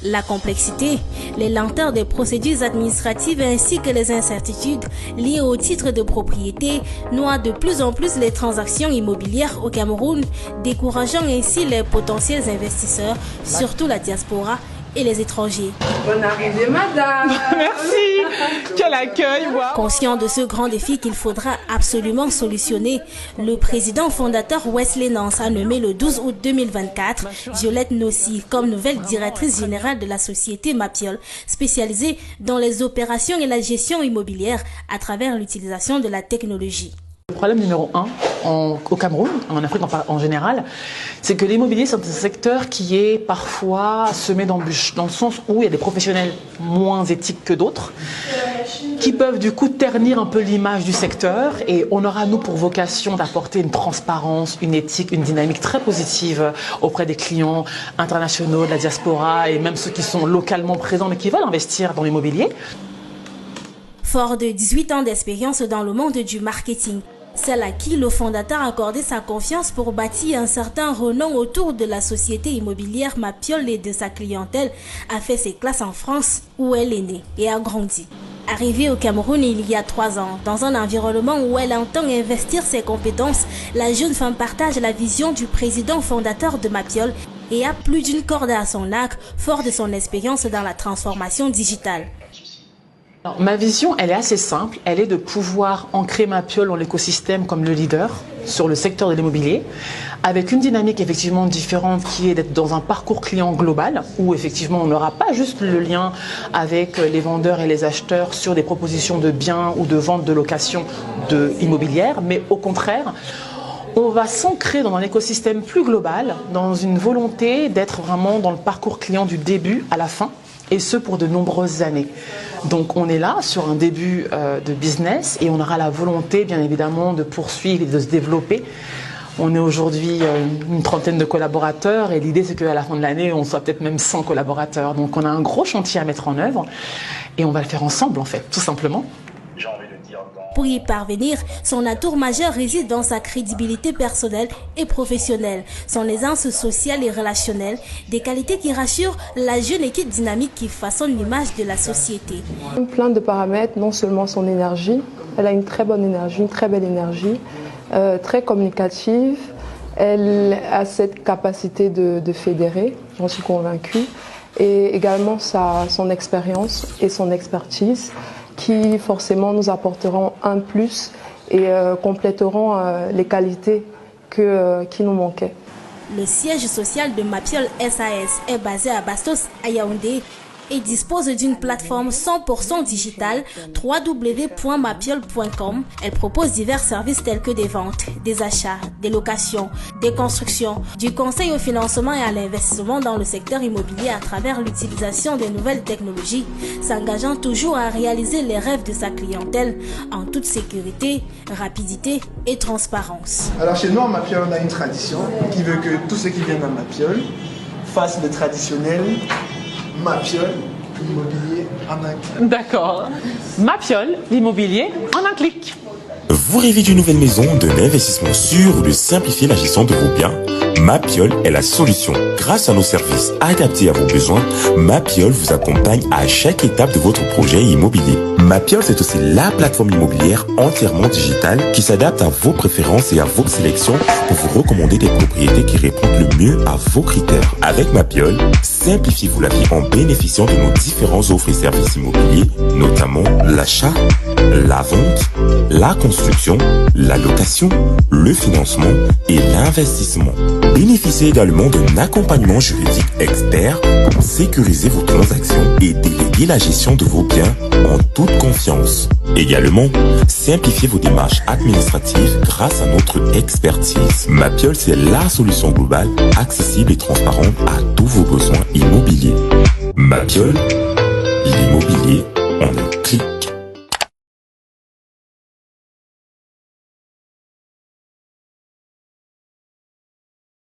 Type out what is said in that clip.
La complexité, les lenteurs des procédures administratives ainsi que les incertitudes liées au titre de propriété noient de plus en plus les transactions immobilières au Cameroun, décourageant ainsi les potentiels investisseurs, surtout la diaspora et les étrangers. Bonne arrivée, madame. Merci. Quel accueil, wow. Conscient de ce grand défi qu'il faudra absolument solutionner, le président fondateur Wesley Nance a nommé le 12 août 2024 Violette Nossi comme nouvelle directrice générale de la société Mapiol, spécialisée dans les opérations et la gestion immobilière à travers l'utilisation de la technologie. Le problème numéro 1 au Cameroun, en Afrique en général, c'est que l'immobilier, c'est un secteur qui est parfois semé d'embûches, dans le sens où il y a des professionnels moins éthiques que d'autres, qui peuvent du coup ternir un peu l'image du secteur, et on aura nous pour vocation d'apporter une transparence, une éthique, une dynamique très positive auprès des clients internationaux, de la diaspora, et même ceux qui sont localement présents mais qui veulent investir dans l'immobilier. Fort de 18 ans d'expérience dans le monde du marketing, celle à qui le fondateur a accordé sa confiance pour bâtir un certain renom autour de la société immobilière Mapiol et de sa clientèle, a fait ses classes en France où elle est née et a grandi. Arrivée au Cameroun il y a 3 ans, dans un environnement où elle entend investir ses compétences, la jeune femme partage la vision du président fondateur de Mapiol et a plus d'une corde à son arc, fort de son expérience dans la transformation digitale. Alors, ma vision, elle est assez simple. Elle est de pouvoir ancrer Mapiol dans l'écosystème comme le leader sur le secteur de l'immobilier, avec une dynamique effectivement différente qui est d'être dans un parcours client global, où effectivement on n'aura pas juste le lien avec les vendeurs et les acheteurs sur des propositions de biens ou de vente de location immobilière, mais au contraire, on va s'ancrer dans un écosystème plus global, dans une volonté d'être vraiment dans le parcours client du début à la fin, et ce pour de nombreuses années. Donc on est là sur un début de business et on aura la volonté bien évidemment de poursuivre et de se développer. On est aujourd'hui une trentaine de collaborateurs et l'idée c'est qu'à la fin de l'année on soit peut-être même 100 collaborateurs. Donc on a un gros chantier à mettre en œuvre et on va le faire ensemble en fait, tout simplement. Pour y parvenir, son atout majeur réside dans sa crédibilité personnelle et professionnelle, son aisance sociale et relationnelle, des qualités qui rassurent la jeune équipe dynamique qui façonne l'image de la société. Plein de paramètres, non seulement son énergie, elle a une très bonne énergie, une très belle énergie, très communicative, elle a cette capacité de fédérer, j'en suis convaincue, et également son expérience et son expertise, qui forcément nous apporteront un plus et compléteront les qualités qui nous manquaient. Le siège social de Mapiol SAS est basé à Bastos, à Yaoundé, et dispose d'une plateforme 100% digitale www.mapiol.com. Elle propose divers services tels que des ventes, des achats, des locations, des constructions, du conseil au financement et à l'investissement dans le secteur immobilier à travers l'utilisation des nouvelles technologies, s'engageant toujours à réaliser les rêves de sa clientèle en toute sécurité, rapidité et transparence. Alors chez nous, à Mapiol, on a une tradition qui veut que tous ceux qui viennent à Mapiol fassent le traditionnel Mapiol, l'immobilier en un clic. D'accord. Mapiol, l'immobilier en un clic. Vous rêvez d'une nouvelle maison, d'un investissement sûr ou de simplifier la gestion de vos biens? Mapiol est la solution. Grâce à nos services adaptés à vos besoins, Mapiol vous accompagne à chaque étape de votre projet immobilier. Mapiol, c'est aussi la plateforme immobilière entièrement digitale qui s'adapte à vos préférences et à vos sélections pour vous recommander des propriétés qui répondent le mieux à vos critères. Avec Mapiol, simplifiez-vous la vie en bénéficiant de nos différentes offres et services immobiliers, notamment l'achat, la vente, la construction, la location, le financement et l'investissement. Bénéficiez également d'un accompagnement juridique expert pour sécuriser vos transactions et déléguer la gestion de vos biens en toute confiance. Également, simplifiez vos démarches administratives grâce à notre expertise. Mapiol, c'est la solution globale, accessible et transparente à tous vos besoins immobiliers. Mapiol, l'immobilier en un clic.